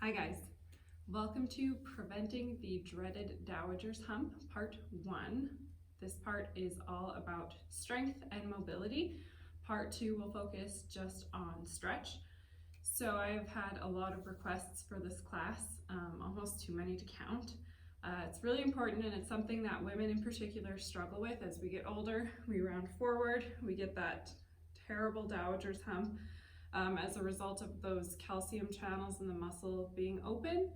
Hi guys, welcome to Preventing the Dreaded Dowager's Hump, Part 1. This part is all about strength and mobility. Part 2 will focus just on stretch. So I've had a lot of requests for this class, almost too many to count. It's really important, and it's something that women in particular struggle with as we get older. We round forward, we get that terrible Dowager's hump. As a result of those calcium channels in the muscle being open,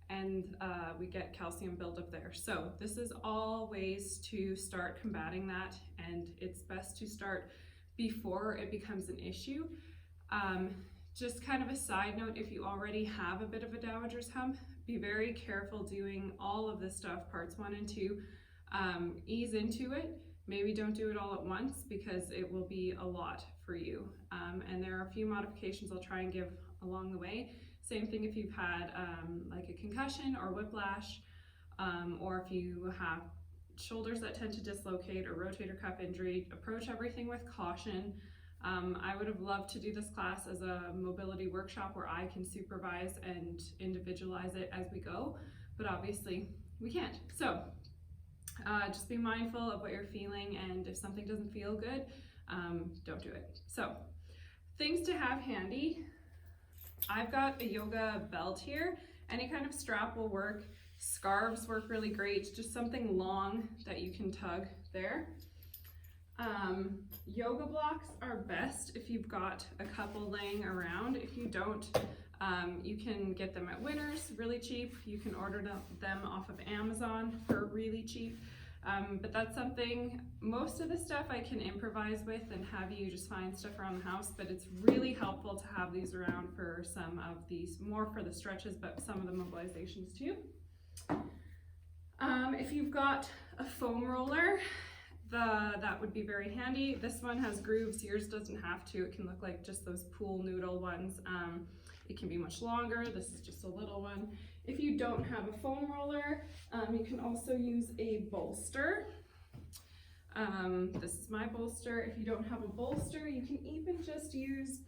and we get calcium buildup there. So this is all ways to start combating that, and it's best to start before it becomes an issue. Just kind of a side note, if you already have a bit of a Dowager's hump, be very careful doing all of this stuff, parts 1 and 2. Ease into it. Maybe don't do it all at once because it will be a lot for you. And there are a few modifications I'll try and give along the way. Same thing if you've had like a concussion or whiplash, or if you have shoulders that tend to dislocate or rotator cuff injury. Approach everything with caution. I would have loved to do this class as a mobility workshop where I can supervise and individualize it as we go, but obviously we can't. So just be mindful of what you're feeling, and if something doesn't feel good, don't do it. So, things to have handy. I've got a yoga belt here. Any kind of strap will work. Scarves work really great. Just something long that you can tug there. Yoga blocks are best if you've got a couple laying around. If you don't, you can get them at Winners, really cheap. You can order them off of Amazon for really cheap. But that's something, most of the stuff I can improvise with and have you just find stuff around the house, but it's really helpful to have these around for some of these, more for the stretches, but some of the mobilizations too. If you've got a foam roller, that would be very handy. This one has grooves, yours doesn't have to. It can look like just those pool noodle ones. It can be much longer. This is just a little one. If you don't have a foam roller, you can also use a bolster. This is my bolster. If you don't have a bolster, you can even just use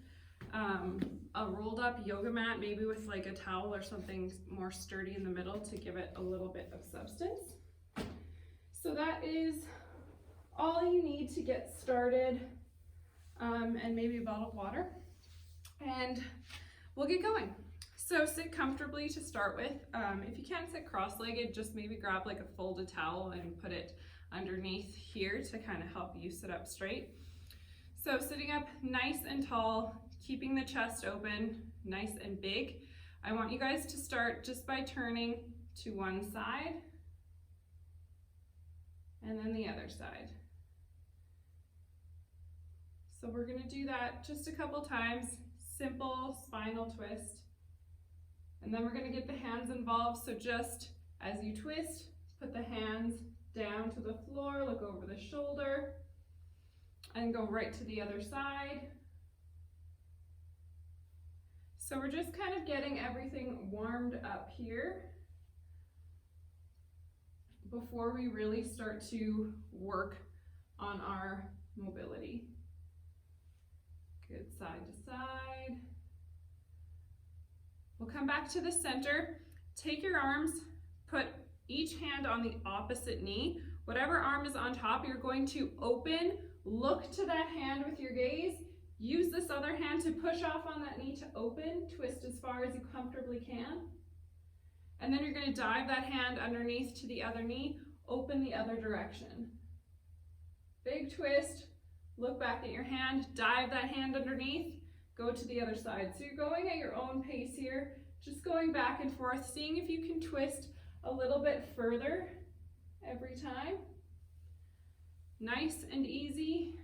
a rolled up yoga mat, maybe with like a towel or something more sturdy in the middle to give it a little bit of substance. So that is all you need to get started, and maybe a bottle of water, and we'll get going. So sit comfortably to start with. If you can't sit cross-legged, just maybe grab like a folded towel and put it underneath here to kind of help you sit up straight. So sitting up nice and tall, keeping the chest open, nice and big. I want you guys to start just by turning to one side and then the other side. So we're going to do that just a couple times, simple spinal twist. And then we're going to get the hands involved. So just as you twist, put the hands down to the floor, look over the shoulder, and go right to the other side. So we're just kind of getting everything warmed up here before we really start to work on our mobility. Good, side to side. We'll come back to the center. Take your arms, put each hand on the opposite knee. Whatever arm is on top, you're going to open, look to that hand with your gaze. Use this other hand to push off on that knee to open. Twist as far as you comfortably can. And then you're going to dive that hand underneath to the other knee, open the other direction. Big twist. Look back at your hand, dive that hand underneath, go to the other side. So you're going at your own pace here, just going back and forth, seeing if you can twist a little bit further every time. Nice and easy.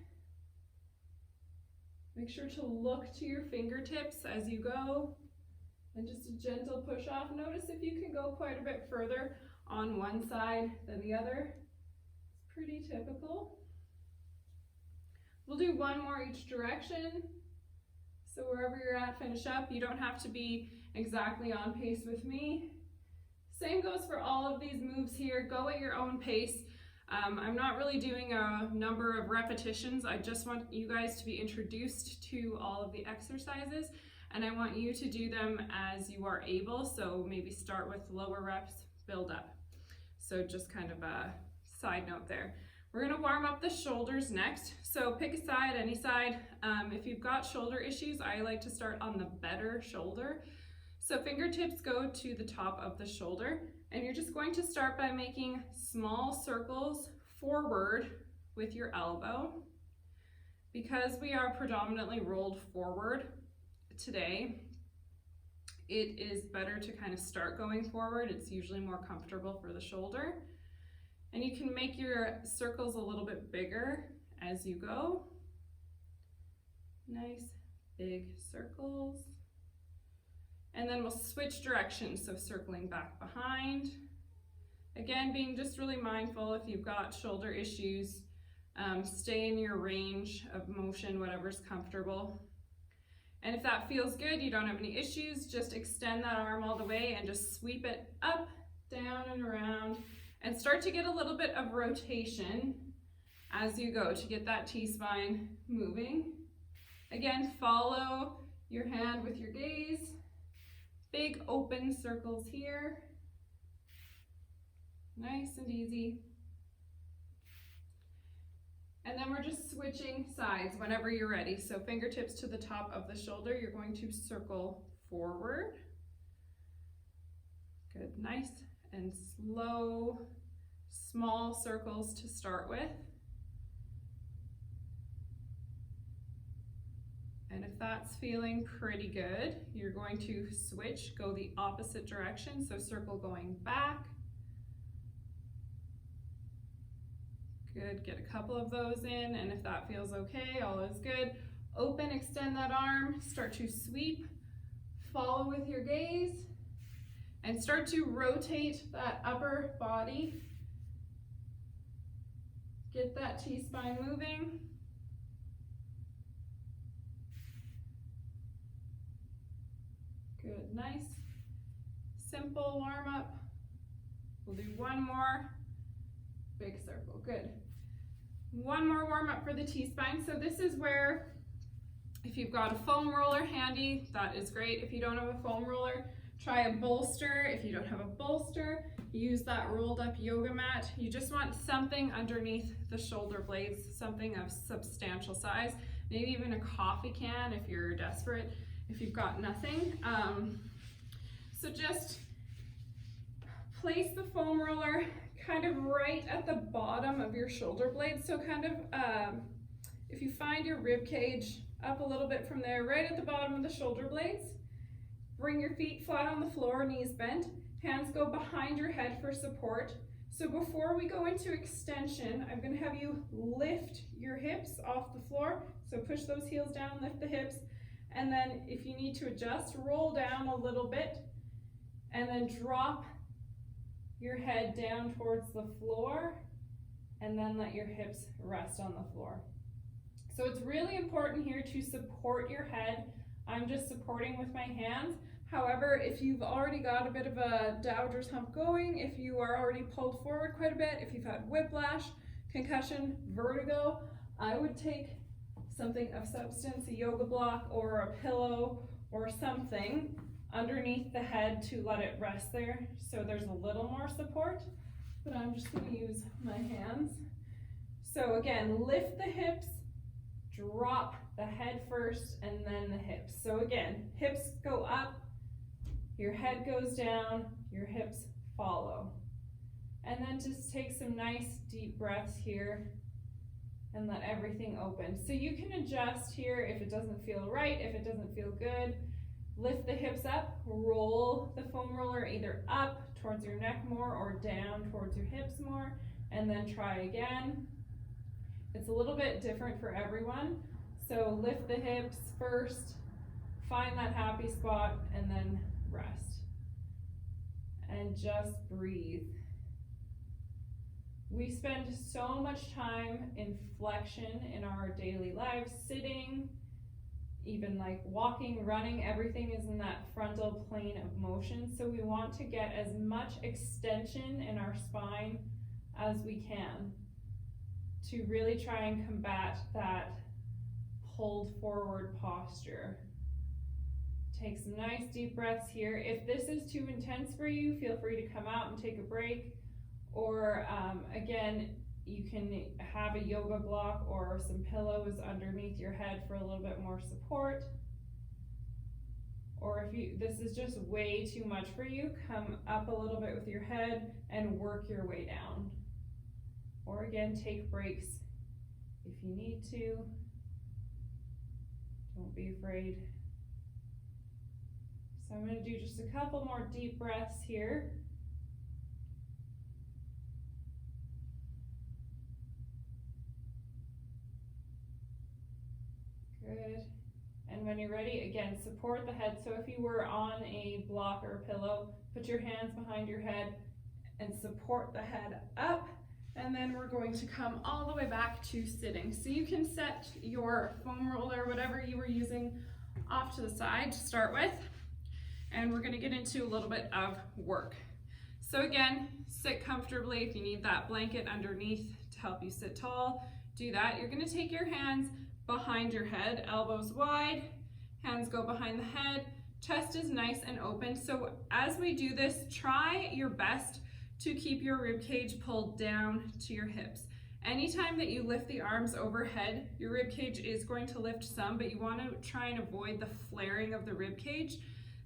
Make sure to look to your fingertips as you go, and just a gentle push off. Notice if you can go quite a bit further on one side than the other. It's pretty typical. We'll do one more each direction. So wherever you're at, finish up. You don't have to be exactly on pace with me. Same goes for all of these moves here. Go at your own pace. I'm not really doing a number of repetitions. I just want you guys to be introduced to all of the exercises and I want you to do them as you are able. So maybe start with lower reps, build up. So just kind of a side note there. We're gonna warm up the shoulders next. So pick a side, any side. If you've got shoulder issues, I like to start on the better shoulder. So fingertips go to the top of the shoulder, and you're just going to start by making small circles forward with your elbow. Because we are predominantly rolled forward today, it is better to kind of start going forward. It's usually more comfortable for the shoulder. And you can make your circles a little bit bigger as you go. Nice big circles. And then we'll switch directions, so circling back behind. Again, being just really mindful if you've got shoulder issues, stay in your range of motion, whatever's comfortable. And if that feels good, you don't have any issues, just extend that arm all the way and just sweep it up, down and around, and start to get a little bit of rotation as you go to get that T-spine moving. Again, follow your hand with your gaze. Big open circles here. Nice and easy. And then we're just switching sides whenever you're ready. So fingertips to the top of the shoulder, you're going to circle forward. Good, nice and slow, small circles to start with. And if that's feeling pretty good, you're going to switch, go the opposite direction. So circle going back. Good, get a couple of those in, and if that feels okay, all is good. Open, extend that arm, start to sweep, follow with your gaze, and start to rotate that upper body. Get that T-spine moving. Good, nice. Simple warm up. We'll do one more. Big circle, good. One more warm up for the T-spine. So this is where, if you've got a foam roller handy, that is great. If you don't have a foam roller, try a bolster. If you don't have a bolster, use that rolled up yoga mat. You just want something underneath the shoulder blades, something of substantial size, maybe even a coffee can if you're desperate, if you've got nothing. So just place the foam roller kind of right at the bottom of your shoulder blades. So kind of, if you find your rib cage up a little bit from there, right at the bottom of the shoulder blades, bring your feet flat on the floor, knees bent, hands go behind your head for support. So before we go into extension, I'm gonna have you lift your hips off the floor. So push those heels down, lift the hips, and then if you need to adjust, roll down a little bit, and then drop your head down towards the floor, and then let your hips rest on the floor. So it's really important here to support your head. I'm just supporting with my hands. However, if you've already got a bit of a Dowagers hump going, if you are already pulled forward quite a bit, if you've had whiplash, concussion, vertigo, I would take something of substance, a yoga block or a pillow or something underneath the head to let it rest there so there's a little more support, but I'm just going to use my hands. So again, lift the hips, drop the head first and then the hips. So again, hips go up, your head goes down, your hips follow. And then just take some nice deep breaths here and let everything open. So you can adjust here if it doesn't feel right, if it doesn't feel good. Lift the hips up, roll the foam roller either up towards your neck more or down towards your hips more, and then try again. It's a little bit different for everyone. So lift the hips first, find that happy spot, and then rest. And just breathe. We spend so much time in flexion in our daily lives, sitting, even like walking, running, everything is in that frontal plane of motion. So we want to get as much extension in our spine as we can to really try and combat that pulled forward posture. Take some nice deep breaths here. If this is too intense for you, feel free to come out and take a break. Or again, you can have a yoga block or some pillows underneath your head for a little bit more support. Or if this is just way too much for you, come up a little bit with your head and work your way down. Or again, take breaks if you need to. Don't be afraid. So I'm going to do just a couple more deep breaths here. Good. And when you're ready, again, support the head. So if you were on a block or a pillow, put your hands behind your head and support the head up. And then we're going to come all the way back to sitting. So you can set your foam roller, whatever you were using, off to the side to start with. And we're going to get into a little bit of work. So again, sit comfortably. If you need that blanket underneath to help you sit tall, do that. You're going to take your hands behind your head, elbows wide, hands go behind the head, chest is nice and open. So as we do this, try your best to keep your rib cage pulled down to your hips. Anytime that you lift the arms overhead, your rib cage is going to lift some, but you want to try and avoid the flaring of the rib cage.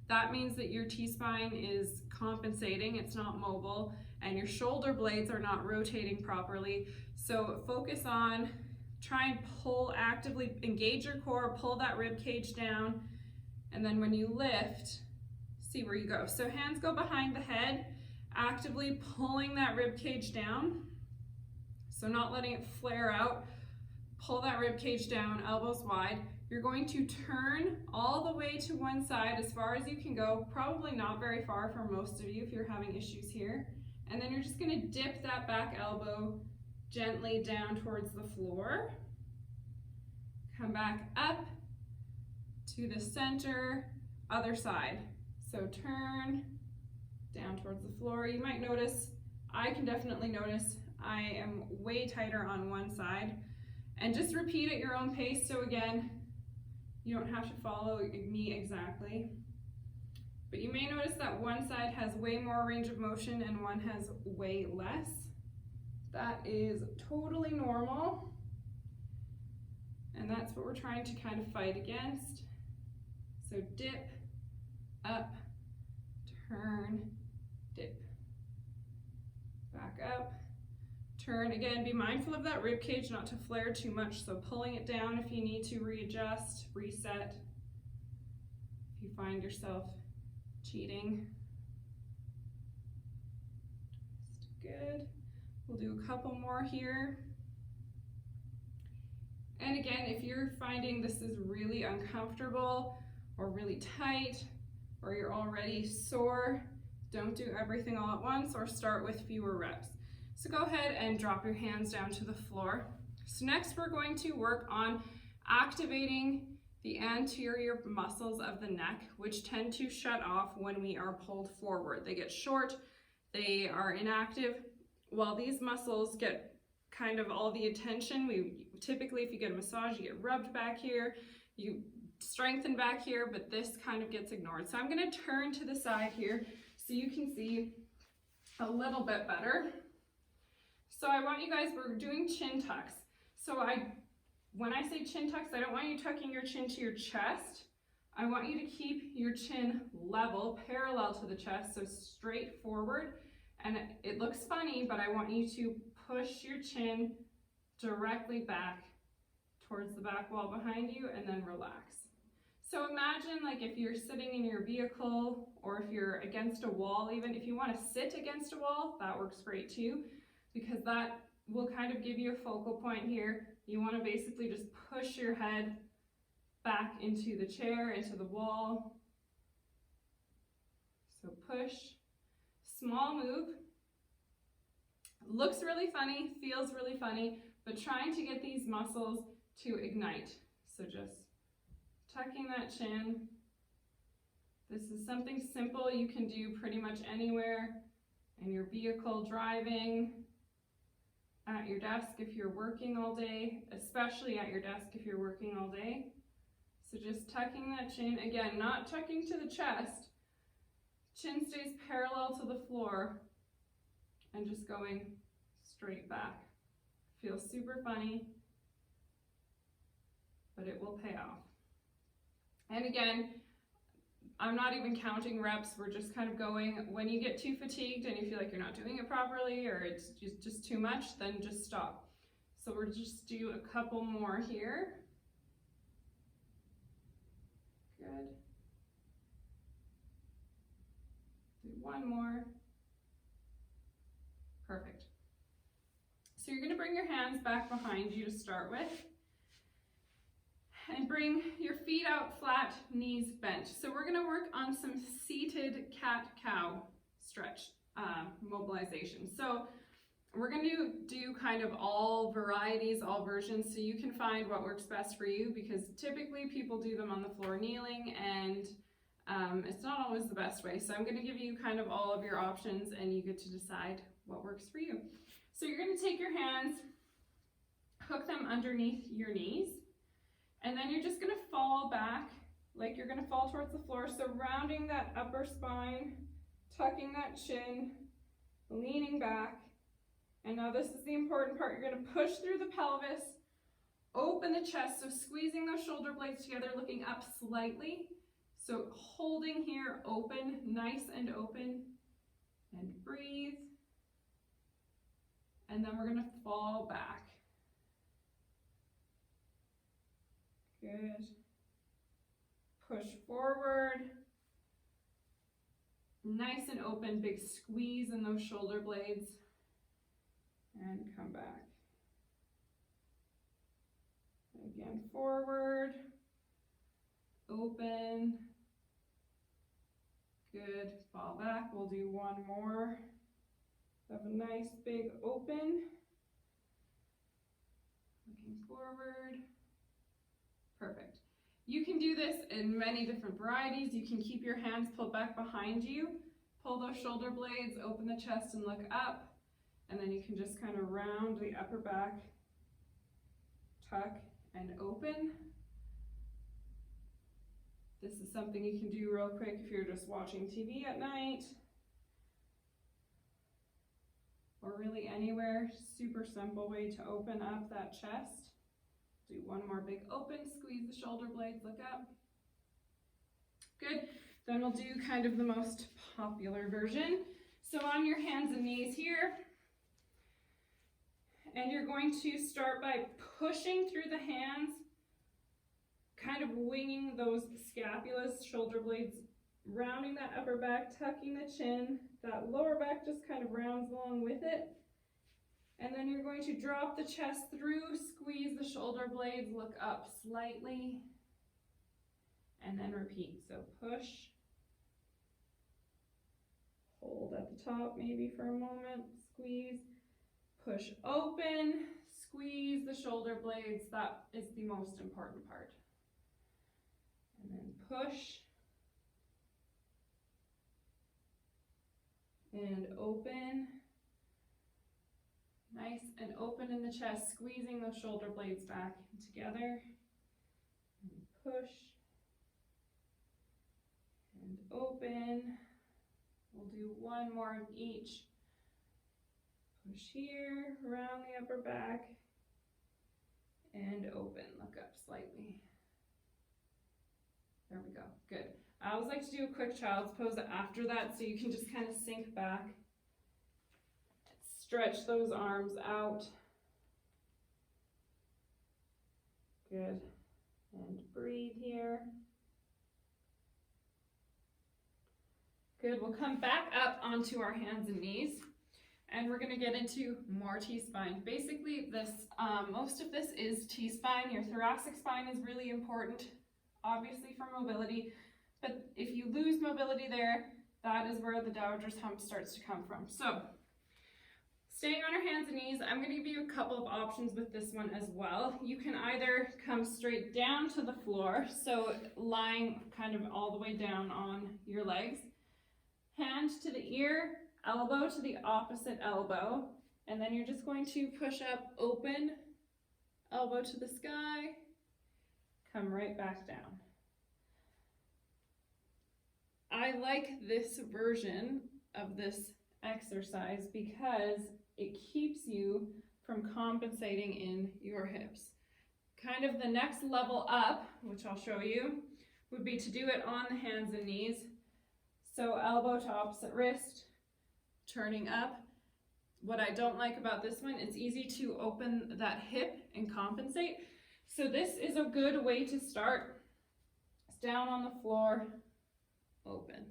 That means that your T-spine is compensating, it's not mobile, and your shoulder blades are not rotating properly. So focus on, try and pull, actively engage your core, pull that rib cage down, and then when you lift, see where you go. So hands go behind the head, actively pulling that rib cage down. So not letting it flare out. Pull that rib cage down, elbows wide. You're going to turn all the way to one side as far as you can go, probably not very far for most of you if you're having issues here. And then you're just going to dip that back elbow gently down towards the floor. Come back up to the center, other side. So turn down towards the floor. You might notice, I can definitely notice, I am way tighter on one side. And just repeat at your own pace. So again, you don't have to follow me exactly. But you may notice that one side has way more range of motion and one has way less. That is totally normal. And that's what we're trying to kind of fight against. So dip, up, turn, dip, back up, turn. Again, be mindful of that rib cage not to flare too much, so pulling it down if you need to readjust, reset. If you find yourself cheating. Good. We'll do a couple more here. And again, if you're finding this is really uncomfortable or really tight, or you're already sore, don't do everything all at once or start with fewer reps. So go ahead and drop your hands down to the floor. So next we're going to work on activating the anterior muscles of the neck, which tend to shut off when we are pulled forward. They get short, they are inactive. While these muscles get kind of all the attention, typically if you get a massage, you get rubbed back here, you strengthen back here, but this kind of gets ignored. So I'm going to turn to the side here so you can see a little bit better. So I want you guys, we're doing chin tucks. So when I say chin tucks, I don't want you tucking your chin to your chest. I want you to keep your chin level, parallel to the chest, so straight forward. And it looks funny, but I want you to push your chin directly back towards the back wall behind you and then relax. So imagine like if you're sitting in your vehicle or if you're against a wall, even if you want to sit against a wall, that works great too, because that will kind of give you a focal point here. You want to basically just push your head back into the chair, into the wall. So push, small move. Looks really funny, feels really funny, but trying to get these muscles to ignite. So just tucking that chin. This is something simple you can do pretty much anywhere in your vehicle, driving, at your desk if you're working all day, especially at your desk if you're working all day. So just tucking that chin, again, not tucking to the chest. Chin stays parallel to the floor and just going straight back. Feels super funny, but it will pay off. And again, I'm not even counting reps, we're just kind of going. When you get too fatigued and you feel like you're not doing it properly or it's just too much, then just stop. So we'll just do a couple more here. Good. Do one more. Perfect. So you're going to bring your hands back behind you to start with. And bring your feet out flat, knees bent. So we're going to work on some seated cat-cow stretch mobilization. So we're going to do kind of all varieties, all versions, so you can find what works best for you, because typically people do them on the floor kneeling, and it's not always the best way. So I'm going to give you kind of all of your options, and you get to decide what works for you. So you're going to take your hands, hook them underneath your knees, and then you're just going to fall back like you're going to fall towards the floor. So rounding that upper spine, tucking that chin, leaning back. And now this is the important part. You're going to push through the pelvis, open the chest, so squeezing those shoulder blades together, looking up slightly. So holding here, open, nice and open, and breathe. And then we're going to fall back. Good. Push forward. Nice and open, big squeeze in those shoulder blades. And come back. Again, forward. Open. Good. Fall back. We'll do one more. Have a nice big open. Looking forward. Perfect. You can do this in many different varieties. You can keep your hands pulled back behind you, pull those shoulder blades, open the chest and look up, and then you can just kind of round the upper back, tuck and open. This is something you can do real quick if you're just watching TV at night, or really anywhere. Super simple way to open up that chest. Do one more big open, squeeze the shoulder blades, look up. Good. Then we'll do kind of the most popular version. So on your hands and knees here, and you're going to start by pushing through the hands, kind of winging those scapulas, shoulder blades, rounding that upper back, tucking the chin. That lower back just kind of rounds along with it. And then you're going to drop the chest through, squeeze the shoulder blades, look up slightly, and then repeat. So push, hold at the top maybe for a moment, squeeze, push open, squeeze the shoulder blades. That is the most important part. And then push, and open. Nice and open in the chest, squeezing those shoulder blades back together. And push. And open. We'll do one more of each. Push here, around the upper back. And open. Look up slightly. There we go. Good. I always like to do a quick child's pose after that, so you can just kind of sink back. Stretch those arms out. Good. And breathe here. Good. We'll come back up onto our hands and knees, and we're going to get into more T-spine. Basically, this most of this is T-spine. Your thoracic spine is really important, obviously, for mobility. But if you lose mobility there, that is where the Dowagers hump starts to come from. So, staying on our hands and knees, I'm going to give you a couple of options with this one as well. You can either come straight down to the floor, so lying kind of all the way down on your legs, hand to the ear, elbow to the opposite elbow, and then you're just going to push up, open, elbow to the sky, come right back down. I like this version of this exercise because it keeps you from compensating in your hips. Kind of the next level up, which I'll show you, would be to do it on the hands and knees. So elbow to opposite wrist, turning up. What I don't like about this one, it's easy to open that hip and compensate. So this is a good way to start. It's down on the floor, open,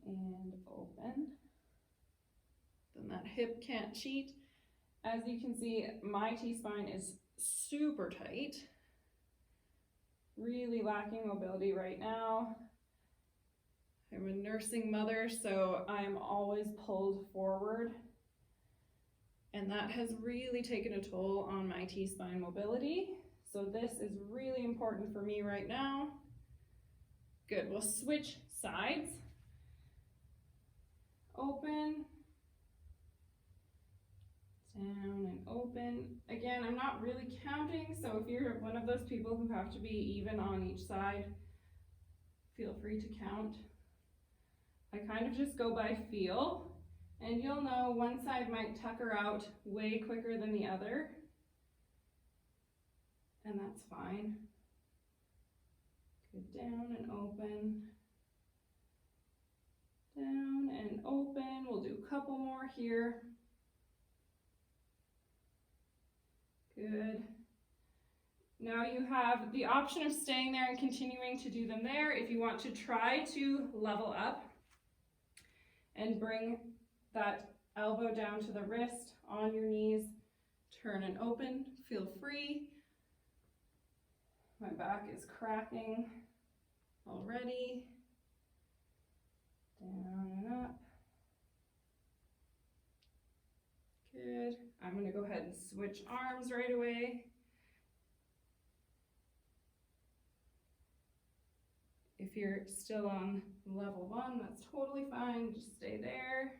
and open. Then that hip can't cheat. As you can see, my T-spine is super tight. Really lacking mobility right now. I'm a nursing mother, so I'm always pulled forward. And that has really taken a toll on my T-spine mobility. So this is really important for me right now. Good, we'll switch sides. Open, down and open. Again, I'm not really counting, so if you're one of those people who have to be even on each side, feel free to count. I kind of just go by feel, and you'll know one side might tucker out way quicker than the other, and that's fine. Good, down and open. Down and open. We'll do a couple more here. Good. Now you have the option of staying there and continuing to do them there. If you want to try to level up and bring that elbow down to the wrist on your knees, turn and open, feel free. My back is cracking already. Down and up. Good. I'm going to go ahead and switch arms right away. If you're still on level 1, that's totally fine. Just stay there.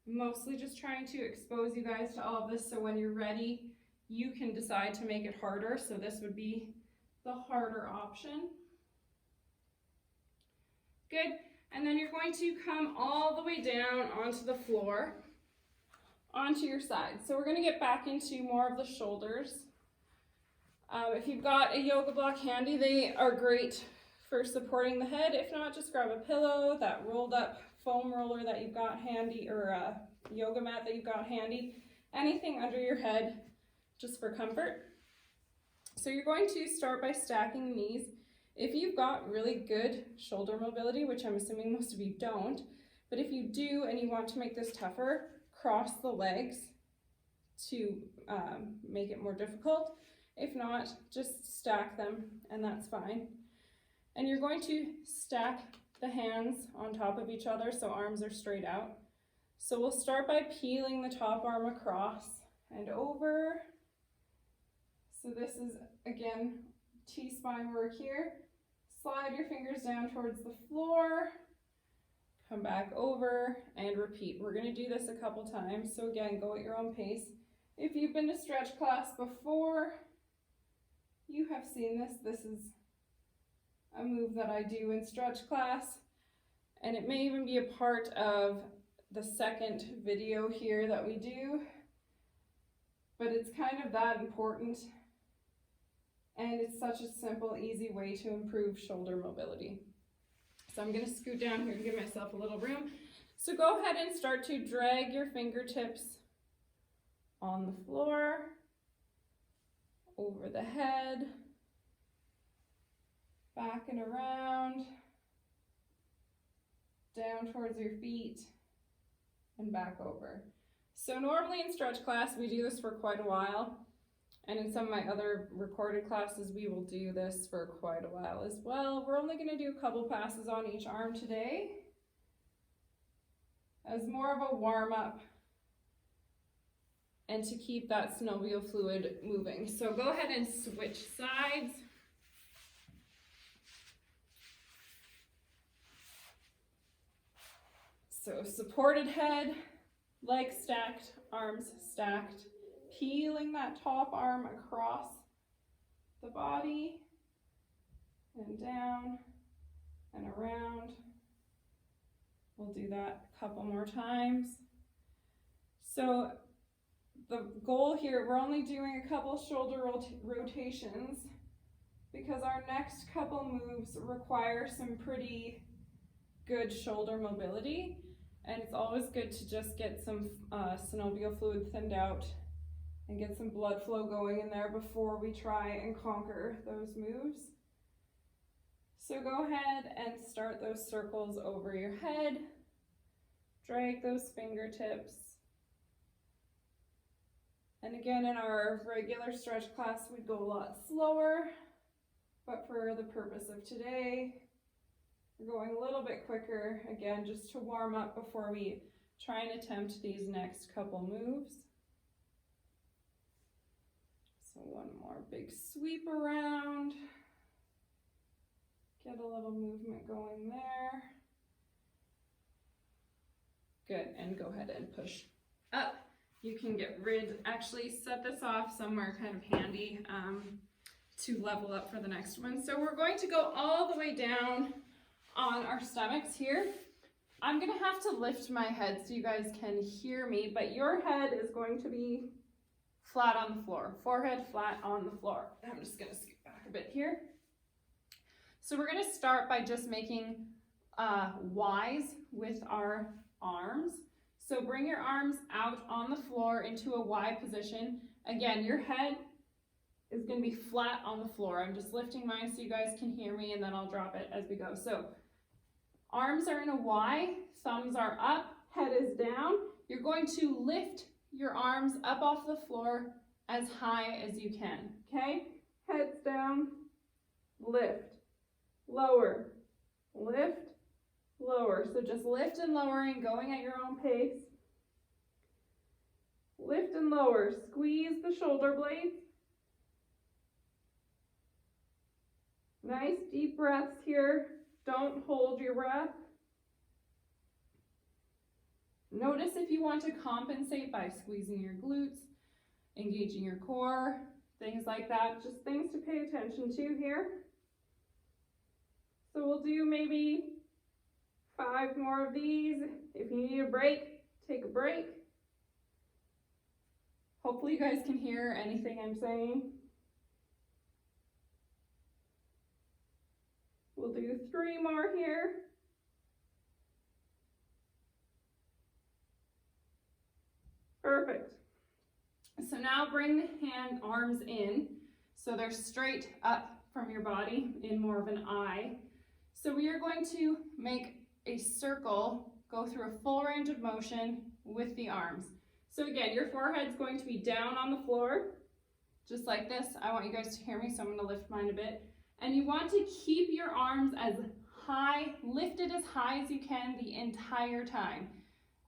Mostly just trying to expose you guys to all of this so when you're ready, you can decide to make it harder. So this would be the harder option. Good. And then you're going to come all the way down onto the floor, onto your side. So we're going to get back into more of the shoulders. If you've got a yoga block handy, they are great for supporting the head. If not, just grab a pillow, that rolled up foam roller that you've got handy, or a yoga mat that you've got handy, anything under your head just for comfort. So you're going to start by stacking the knees. If you've got really good shoulder mobility, which I'm assuming most of you don't, but if you do and you want to make this tougher, cross the legs to make it more difficult. If not, just stack them and that's fine. And you're going to stack the hands on top of each other so arms are straight out. So we'll start by peeling the top arm across and over. So this is, again, T-spine work here. Slide your fingers down towards the floor, come back over, and repeat. We're going to do this a couple times, so again, go at your own pace. If you've been to stretch class before, you have seen this. This is a move that I do in stretch class, and it may even be a part of the second video here that we do, but it's kind of that important. And it's such a simple, easy way to improve shoulder mobility. So I'm going to scoot down here to give myself a little room. So go ahead and start to drag your fingertips on the floor, over the head, back and around, down towards your feet, and back over. So normally in stretch class, we do this for quite a while. And in some of my other recorded classes, we will do this for quite a while as well. We're only going to do a couple passes on each arm today as more of a warm-up and to keep that synovial fluid moving. So go ahead and switch sides. So supported head, legs stacked, arms stacked. Peeling that top arm across the body and down and around. We'll do that a couple more times. So the goal here, we're only doing a couple shoulder rotations because our next couple moves require some pretty good shoulder mobility, and it's always good to just get some synovial fluid thinned out and get some blood flow going in there before we try and conquer those moves. So go ahead and start those circles over your head. Drag those fingertips. And again, in our regular stretch class, we'd go a lot slower, but for the purpose of today, we're going a little bit quicker, again, just to warm up before we try and attempt these next couple moves. So one more big sweep around. Get a little movement going there. Good, and go ahead and push up. You can actually set this off somewhere kind of handy to level up for the next one. So we're going to go all the way down on our stomachs here. I'm gonna have to lift my head so you guys can hear me, but your head is going to be flat on the floor, forehead flat on the floor. I'm just gonna scoot back a bit here. So we're gonna start by just making Ys with our arms. So bring your arms out on the floor into a Y position. Again, your head is gonna be flat on the floor. I'm just lifting mine so you guys can hear me, and then I'll drop it as we go. So arms are in a Y, thumbs are up, head is down. You're going to lift your arms up off the floor as high as you can, okay? Heads down, lift, lower, lift, lower. So just lift and lowering, going at your own pace. Lift and lower, squeeze the shoulder blades. Nice deep breaths here. Don't hold your breath. Notice if you want to compensate by squeezing your glutes, engaging your core, things like that. Just things to pay attention to here. So we'll do maybe 5 more of these. If you need a break, take a break. Hopefully you guys can hear anything I'm saying. We'll do 3 more here. Perfect. So now bring the arms in so they're straight up from your body in more of an I. So we are going to make a circle, go through a full range of motion with the arms. So again, your forehead's going to be down on the floor, just like this. I want you guys to hear me, so I'm going to lift mine a bit. And you want to keep your arms as high, lifted as high as you can the entire time.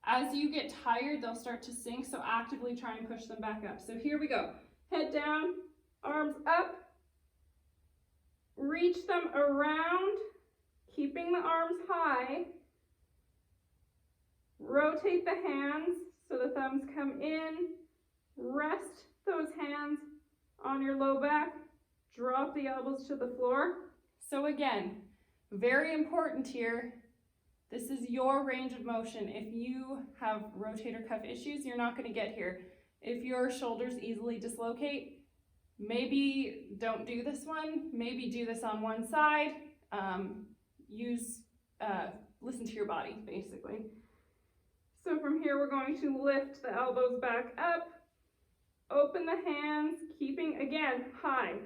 As you get tired, they'll start to sink, so actively try and push them back up. So here we go. Head down, arms up, reach them around, keeping the arms high. Rotate the hands so the thumbs come in. Rest those hands on your low back. Drop the elbows to the floor. So again, very important here. This is your range of motion. If you have rotator cuff issues, you're not going to get here. If your shoulders easily dislocate, maybe don't do this one. Maybe do this on one side. Listen to your body, basically. So from here, we're going to lift the elbows back up. Open the hands, keeping, again, high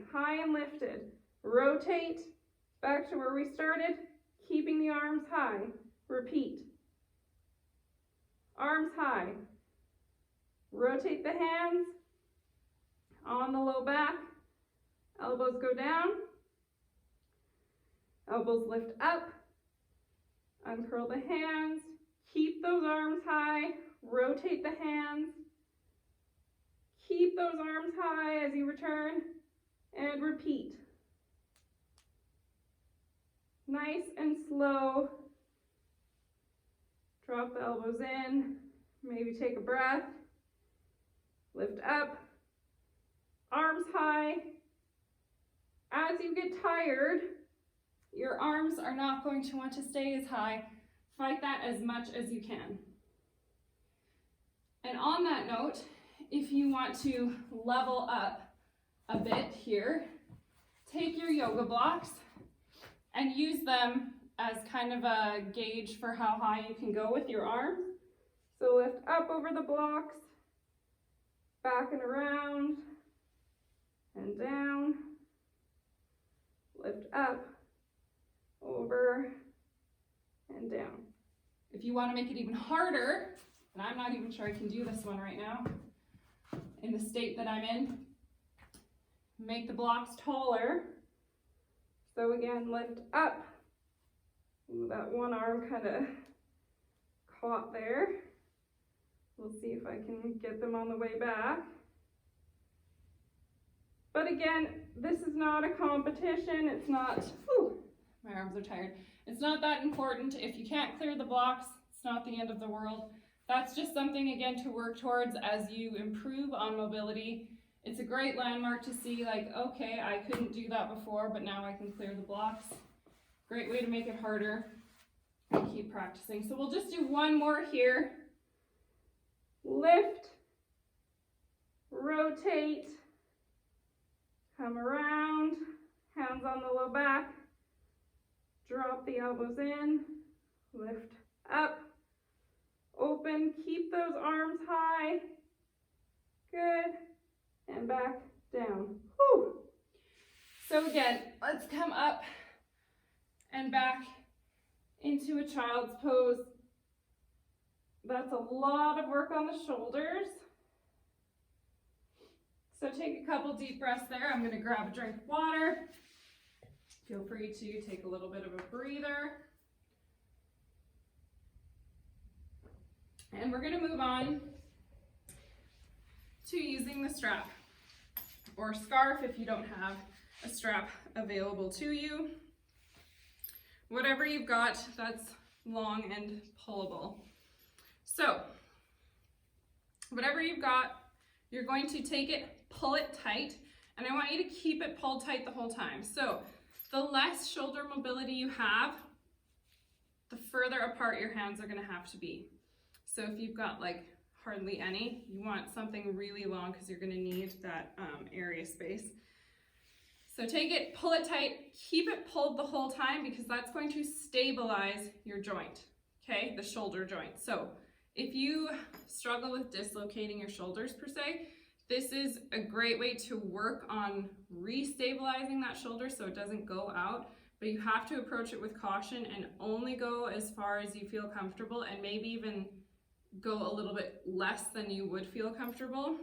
and lifted. Rotate back to where we started, keeping the arms high. Repeat. Arms high. Rotate the hands on the low back. Elbows go down. Elbows lift up. Uncurl the hands. Keep those arms high. Rotate the hands. Keep those arms high as you return. And repeat. Nice and slow. Drop the elbows in, maybe take a breath, lift up, arms high, as you get tired, your arms are not going to want to stay as high. Fight that as much as you can. And on that note, if you want to level up a bit here, take your yoga blocks and use them as kind of a gauge for how high you can go with your arms. So lift up over the blocks, back and around, and down. Lift up, over, and down. If you want to make it even harder, and I'm not even sure I can do this one right now, in the state that I'm in, make the blocks taller. So again, lift up. Ooh, that one arm kind of caught there. We'll see if I can get them on the way back. But again, this is not a competition. It's not, whew, my arms are tired. It's not that important. If you can't clear the blocks, it's not the end of the world. That's just something, again, to work towards as you improve on mobility. It's a great landmark to see, like, okay, I couldn't do that before, but now I can clear the blocks. Great way to make it harder and keep practicing. So we'll just do one more here. Lift, rotate, come around, hands on the low back, drop the elbows in, lift up, open, keep those arms high, good, and back down. Whew. So again, let's come up and back into a child's pose. That's a lot of work on the shoulders. So take a couple deep breaths there. I'm going to grab a drink of water. Feel free to take a little bit of a breather. And we're going to move on to using the strap or scarf if you don't have a strap available to you. Whatever you've got that's long and pullable. So, whatever you've got, you're going to take it, pull it tight, and I want you to keep it pulled tight the whole time. So, the less shoulder mobility you have, the further apart your hands are going to have to be. So if you've got like hardly any, you want something really long because you're going to need that area space. So take it, pull it tight, keep it pulled the whole time because that's going to stabilize your joint, okay, the shoulder joint. So if you struggle with dislocating your shoulders per se, this is a great way to work on re-stabilizing that shoulder so it doesn't go out, but you have to approach it with caution and only go as far as you feel comfortable and maybe even go a little bit less than you would feel comfortable.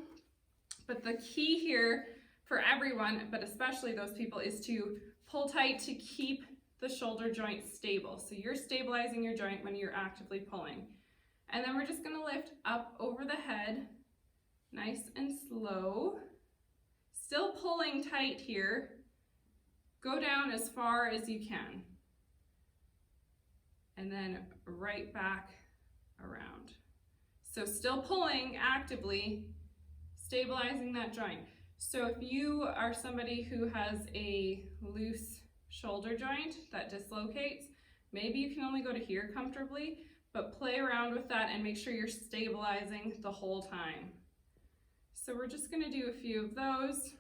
But the key here for everyone, but especially those people, is to pull tight to keep the shoulder joint stable. So you're stabilizing your joint when you're actively pulling. And then we're just going to lift up over the head, nice and slow. Still pulling tight here. Go down as far as you can. And then right back around. So still pulling actively, stabilizing that joint. So if you are somebody who has a loose shoulder joint that dislocates, maybe you can only go to here comfortably, but play around with that and make sure you're stabilizing the whole time. So we're just going to do a few of those.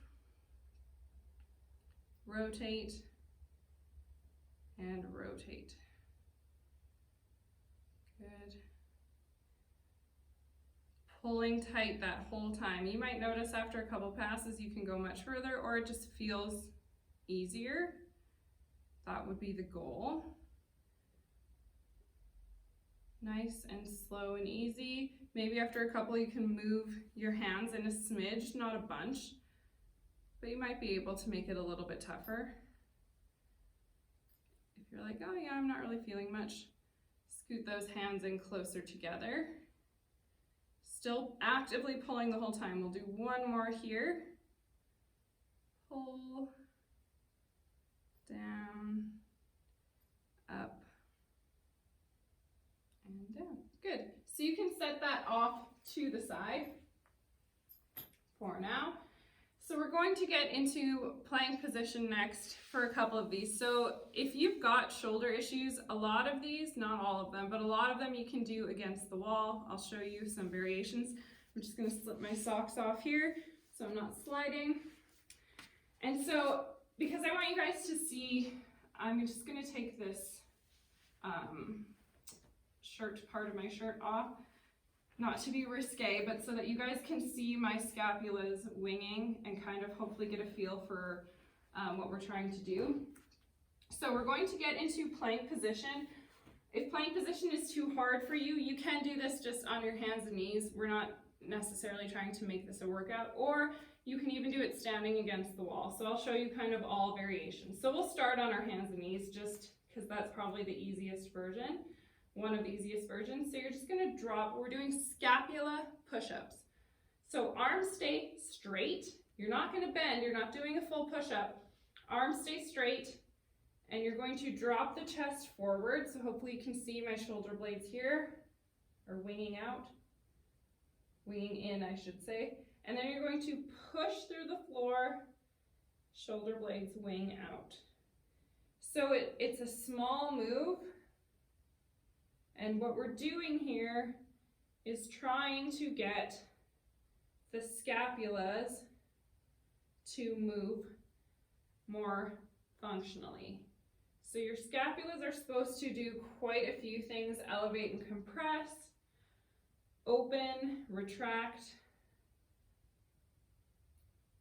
Rotate and rotate. Good. Pulling tight that whole time. You might notice after a couple passes you can go much further, or it just feels easier. That would be the goal. Nice and slow and easy. Maybe after a couple you can move your hands in a smidge, not a bunch, but you might be able to make it a little bit tougher. If you're like, oh yeah, I'm not really feeling much, scoot those hands in closer together. Still actively pulling the whole time. We'll do one more here. Pull, down, up, and down. Good. So you can set that off to the side for now. So we're going to get into plank position next for a couple of these. So if you've got shoulder issues, a lot of these, not all of them, but a lot of them you can do against the wall. I'll show you some variations. I'm just going to slip my socks off here so I'm not sliding. And so because I want you guys to see, I'm just going to take this part of my shirt off. Not to be risque, but so that you guys can see my scapulas winging and kind of hopefully get a feel for what we're trying to do. So we're going to get into plank position. If plank position is too hard for you, you can do this just on your hands and knees. We're not necessarily trying to make this a workout, or you can even do it standing against the wall. So I'll show you kind of all variations. So we'll start on our hands and knees just because that's probably the easiest version. One of the easiest versions. So you're just going to drop, we're doing scapula push-ups. So arms stay straight. You're not going to bend. You're not doing a full push-up. Arms stay straight, and you're going to drop the chest forward. So hopefully you can see my shoulder blades here are winging out, winging in, I should say. And then you're going to push through the floor, shoulder blades wing out. So it's a small move. And what we're doing here is trying to get the scapulas to move more functionally. So your scapulas are supposed to do quite a few things: elevate and compress, open, retract.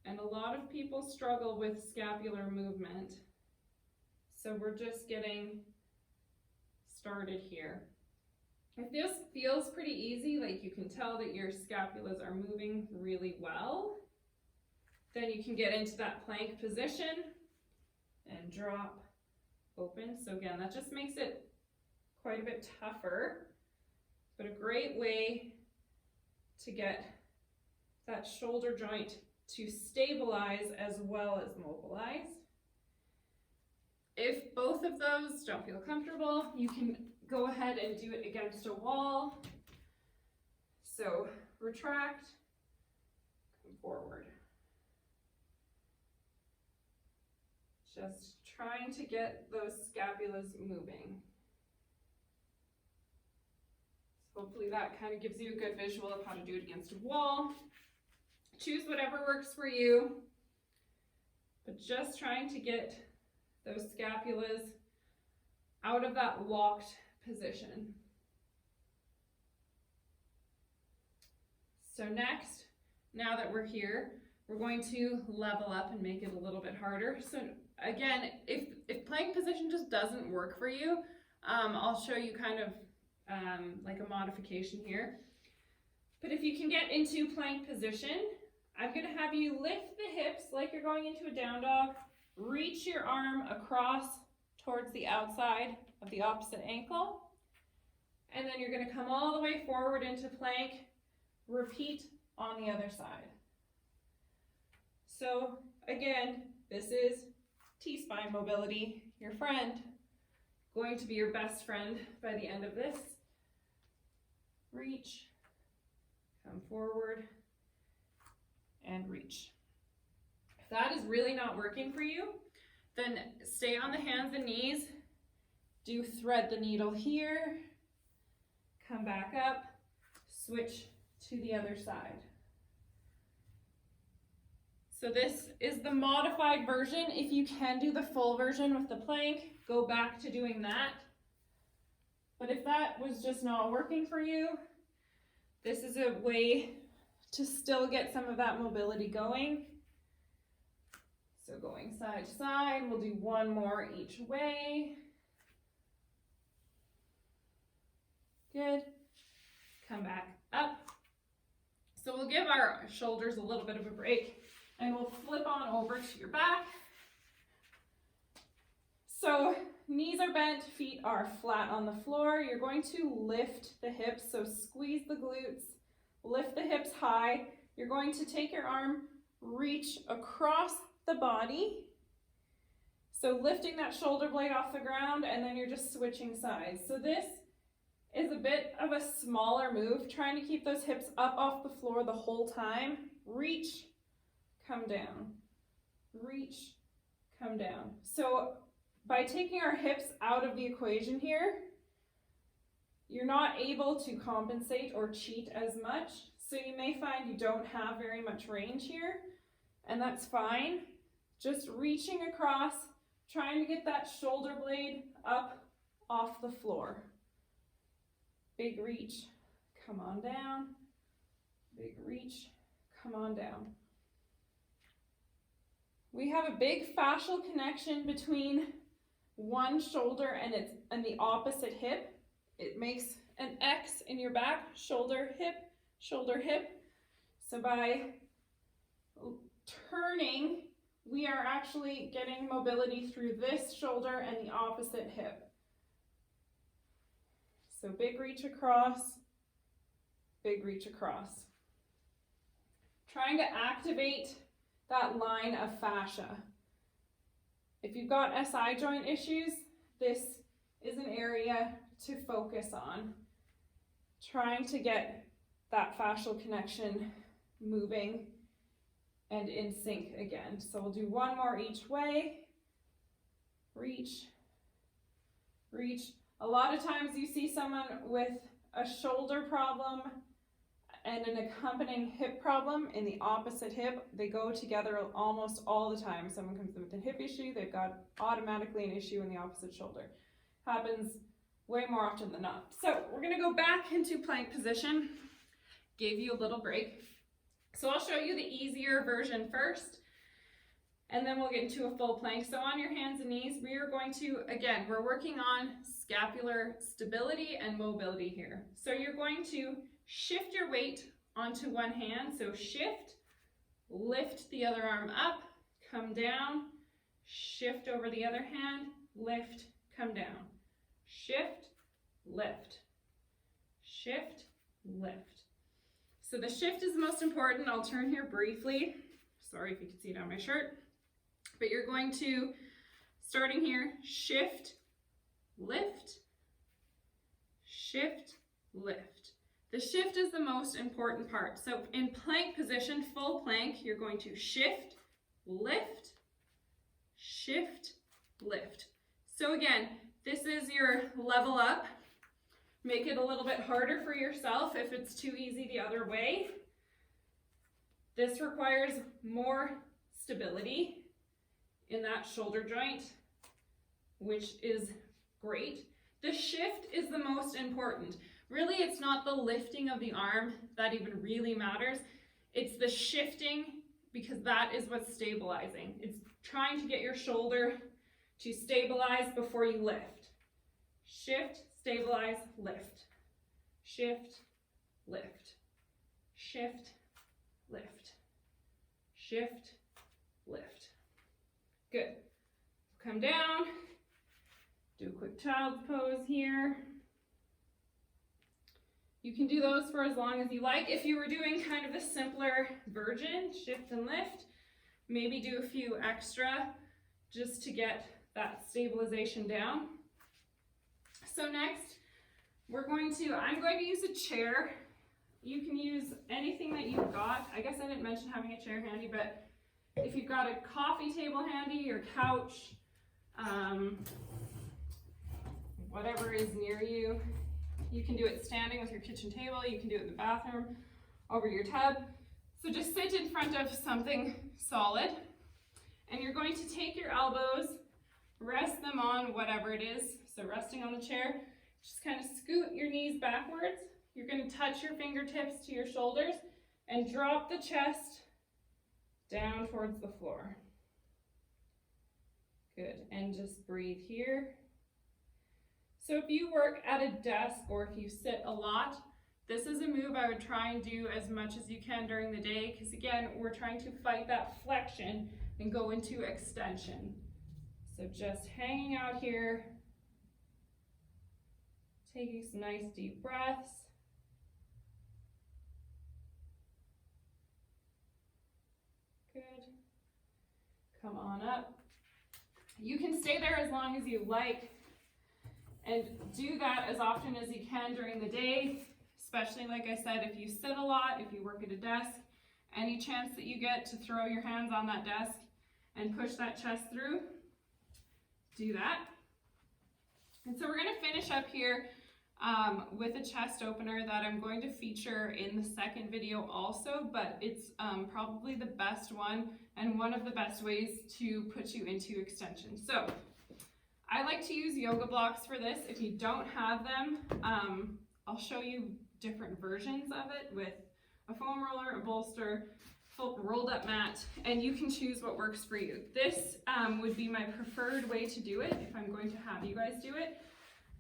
And a lot of people struggle with scapular movement. So we're just getting started here. If this feels pretty easy, like you can tell that your scapulas are moving really well, then you can get into that plank position and drop, open. So again, that just makes it quite a bit tougher, but a great way to get that shoulder joint to stabilize as well as mobilize. If both of those don't feel comfortable, you can go ahead and do it against a wall. So retract, come forward. Just trying to get those scapulas moving. So hopefully that kind of gives you a good visual of how to do it against a wall. Choose whatever works for you, but just trying to get those scapulas out of that locked position. So next, now that we're here, we're going to level up and make it a little bit harder. So again, if plank position just doesn't work for you, I'll show you kind of like a modification here. But if you can get into plank position, I'm going to have you lift the hips like you're going into a down dog. Reach your arm across towards the outside of the opposite ankle. And then you're going to come all the way forward into plank. Repeat on the other side. So again, this is T-spine mobility, your friend, going to be your best friend by the end of this. Reach, come forward, and reach. If that is really not working for you, then stay on the hands and knees. Do thread the needle here, come back up, switch to the other side. So this is the modified version. If you can do the full version with the plank, go back to doing that. But if that was just not working for you, this is a way to still get some of that mobility going. So going side to side, we'll do one more each way. Good. Come back up. So we'll give our shoulders a little bit of a break, and we'll flip on over to your back. So knees are bent, feet are flat on the floor. You're going to lift the hips, so squeeze the glutes, lift the hips high. You're going to take your arm, reach across the body. So lifting that shoulder blade off the ground, and then you're just switching sides. So this is a bit of a smaller move, trying to keep those hips up off the floor the whole time. Reach, come down, reach, come down. So by taking our hips out of the equation here, you're not able to compensate or cheat as much. So you may find you don't have very much range here, and that's fine. Just reaching across, trying to get that shoulder blade up off the floor. Big reach, come on down. Big reach, come on down. We have a big fascial connection between one shoulder and the opposite hip. It makes an X in your back, shoulder, hip, shoulder, hip. So by turning, we are actually getting mobility through this shoulder and the opposite hip. So big reach across, big reach across. Trying to activate that line of fascia. If you've got SI joint issues, this is an area to focus on. Trying to get that fascial connection moving and in sync again. So we'll do one more each way. Reach, reach. A lot of times you see someone with a shoulder problem and an accompanying hip problem in the opposite hip. They go together almost all the time. Someone comes in with a hip issue, they've got automatically an issue in the opposite shoulder. Happens way more often than not. So we're gonna go back into plank position. Gave you a little break. So I'll show you the easier version first, and then we'll get into a full plank. So on your hands and knees, we are going to, again, we're working on scapular stability and mobility here. So you're going to shift your weight onto one hand. So shift, lift the other arm up, come down, shift over the other hand, lift, come down. Shift, lift, shift, lift. So the shift is the most important. I'll turn here briefly. Sorry if you can see it on my shirt. But you're going to, starting here, shift, lift, shift, lift. The shift is the most important part. So in plank position, full plank, you're going to shift, lift, shift, lift. So again, this is your level up. Make it a little bit harder for yourself if it's too easy the other way. This requires more stability in that shoulder joint, which is great. The shift is the most important. Really, it's not the lifting of the arm that even really matters. It's the shifting, because that is what's stabilizing. It's trying to get your shoulder to stabilize before you lift. Shift, stabilize, lift. Shift, lift. Shift, lift. Shift, lift. Good. Come down. Do a quick child's pose here. You can do those for as long as you like. If you were doing kind of a simpler version, shift and lift, maybe do a few extra just to get that stabilization down. So next, I'm going to use a chair. You can use anything that you've got. I guess I didn't mention having a chair handy, but if you've got a coffee table handy or couch, whatever is near you, you can do it standing with your kitchen table, you can do it in the bathroom, over your tub. So just sit in front of something solid, and you're going to take your elbows, rest them on whatever it is. So resting on the chair, just kind of scoot your knees backwards. You're going to touch your fingertips to your shoulders and drop the chest down towards the floor. Good, and just breathe here. So if you work at a desk or if you sit a lot, this is a move I would try and do as much as you can during the day, because again, we're trying to fight that flexion and go into extension. So just hanging out here, taking some nice deep breaths. Good. Come on up. You can stay there as long as you like, and do that as often as you can during the day, especially, like I said, if you sit a lot, if you work at a desk, Any chance that you get to throw your hands on that desk and push that chest through, do that. And so we're going to finish up here with a chest opener that I'm going to feature in the second video also, but it's probably the best one and one of the best ways to put you into extension. So I like to use yoga blocks for this. If you don't have them, I'll show you different versions of it with a foam roller, a bolster, full rolled up mat, and you can choose what works for you. This would be my preferred way to do it if I'm going to have you guys do it,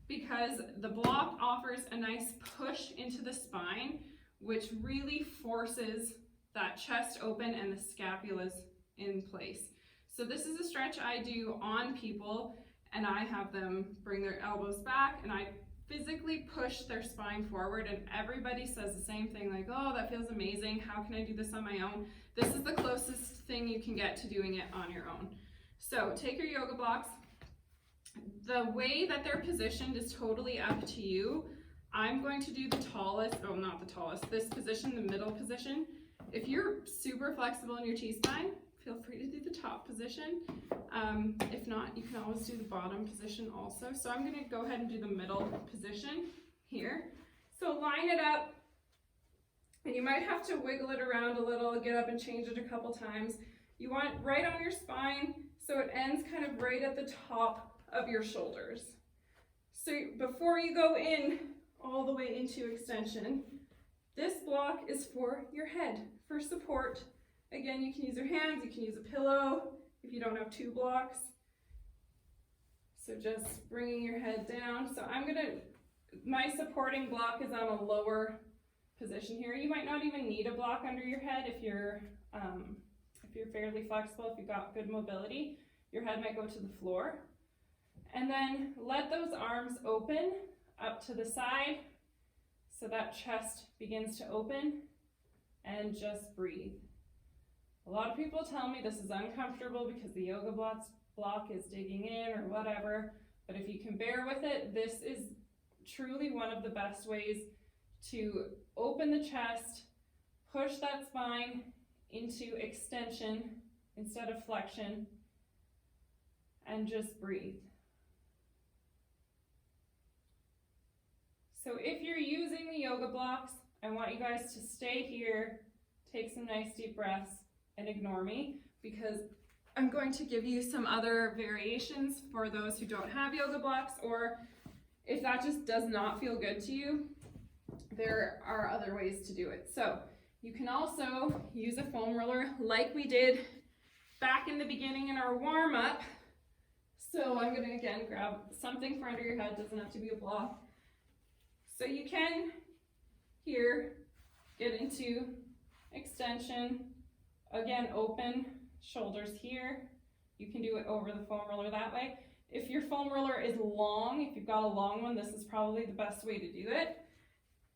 because the block offers a nice push into the spine, which really forces that chest open and the scapulas in place. So this is a stretch I do on people, and I have them bring their elbows back and I physically push their spine forward, and everybody says the same thing, like, oh, that feels amazing, how can I do this on my own? This is the closest thing you can get to doing it on your own. So take your yoga blocks. The way that they're positioned is totally up to you. I'm going to do the tallest, oh, not the tallest, this position, the middle position. If you're super flexible in your T-spine, feel free to do the top position. If not, you can always do the bottom position also. So I'm going to go ahead and do the middle position here. So line it up, and you might have to wiggle it around a little, get up and change it a couple times. You want it right on your spine, so it ends kind of right at the top of your shoulders. So before you go in all the way into extension, this block is for your head, for support. Again, you can use your hands, you can use a pillow if you don't have two blocks. So just bringing your head down. So my supporting block is on a lower position here. You might not even need a block under your head if you're fairly flexible, if you've got good mobility. Your head might go to the floor. And then let those arms open up to the side so that chest begins to open, and just breathe. A lot of people tell me this is uncomfortable because the yoga block is digging in or whatever, but if you can bear with it, this is truly one of the best ways to open the chest, push that spine into extension instead of flexion, and just breathe. So if you're using the yoga blocks, I want you guys to stay here, take some nice deep breaths, and ignore me, because I'm going to give you some other variations for those who don't have yoga blocks, or if that just does not feel good to you, there are other ways to do it. So you can also use a foam roller like we did back in the beginning in our warm-up. So I'm going to again grab something for under your head, doesn't have to be a block. So you can here get into extension. Again, open shoulders here. You can do it over the foam roller that way. If your foam roller is long, if you've got a long one, this is probably the best way to do it.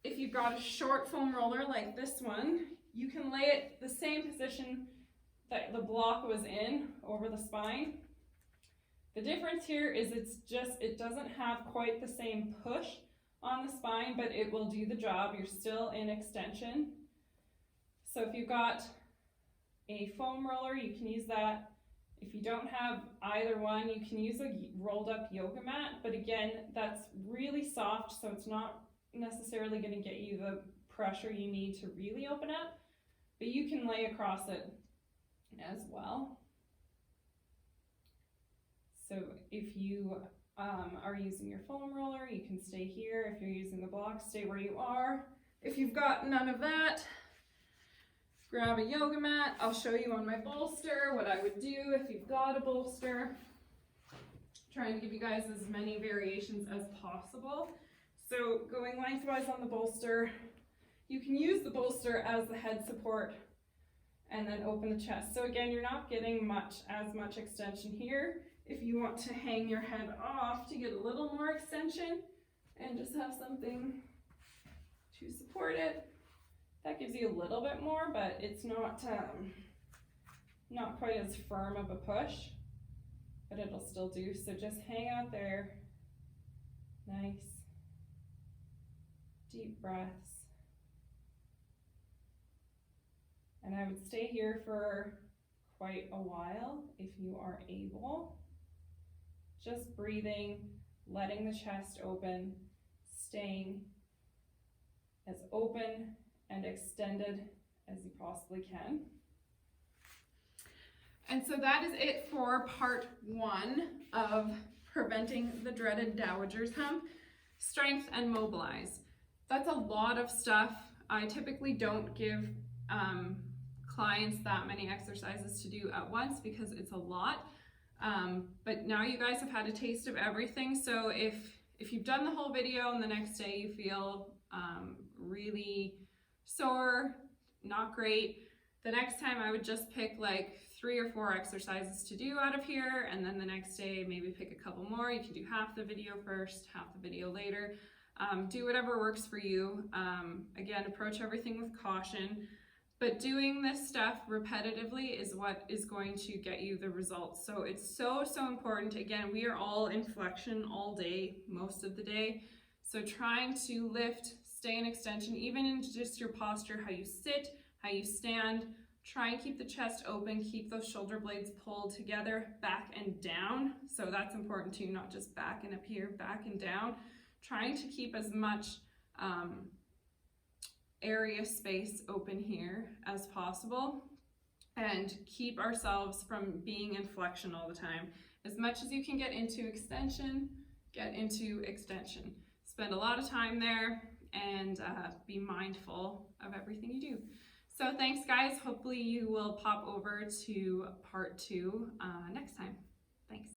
If you've got a short foam roller like this one, you can lay it the same position that the block was in over the spine. The difference here is it doesn't have quite the same push on the spine, but it will do the job. You're still in extension. So if you've got a foam roller, you can use that. If you don't have either one, you can use a rolled up yoga mat, but again, that's really soft, so it's not necessarily going to get you the pressure you need to really open up, but you can lay across it as well. So if you are using your foam roller, you can stay here. If you're using the block, stay where you are. If you've got none of that, grab a yoga mat. I'll show you on my bolster what I would do if you've got a bolster. Trying to give you guys as many variations as possible. So going lengthwise on the bolster, you can use the bolster as the head support and then open the chest. So again, you're not getting as much extension here. If you want to hang your head off to get a little more extension and just have something to support it, that gives you a little bit more, but it's not quite as firm of a push, but it'll still do. So just hang out there, nice, deep breaths, And I would stay here for quite a while if you are able. Just breathing, letting the chest open, staying as open and extended as you possibly can. And so that is it for part 1 of preventing the dreaded Dowager's hump, strength and mobilize. That's a lot of stuff. I typically don't give clients that many exercises to do at once because it's a lot. But now you guys have had a taste of everything. So if you've done the whole video and the next day you feel really sore, not great, the next time I would just pick like 3 or 4 exercises to do out of here, and then the next day maybe pick a couple more. You can do half the video first, half the video later. Do whatever works for you. Again, approach everything with caution, but doing this stuff repetitively is what is going to get you the results. So it's so important. Again, we are all in flexion all day, most of the day. So trying to lift, stay in extension, even in just your posture, how you sit, how you stand. Try and keep the chest open, keep those shoulder blades pulled together, back and down. So that's important too, not just back and up here, back and down. Trying to keep as much area space open here as possible, and keep ourselves from being in flexion all the time. As much as you can get into extension, get into extension. Spend a lot of time there, and be mindful of everything you do. So thanks guys, hopefully you will pop over to part 2 next time. Thanks.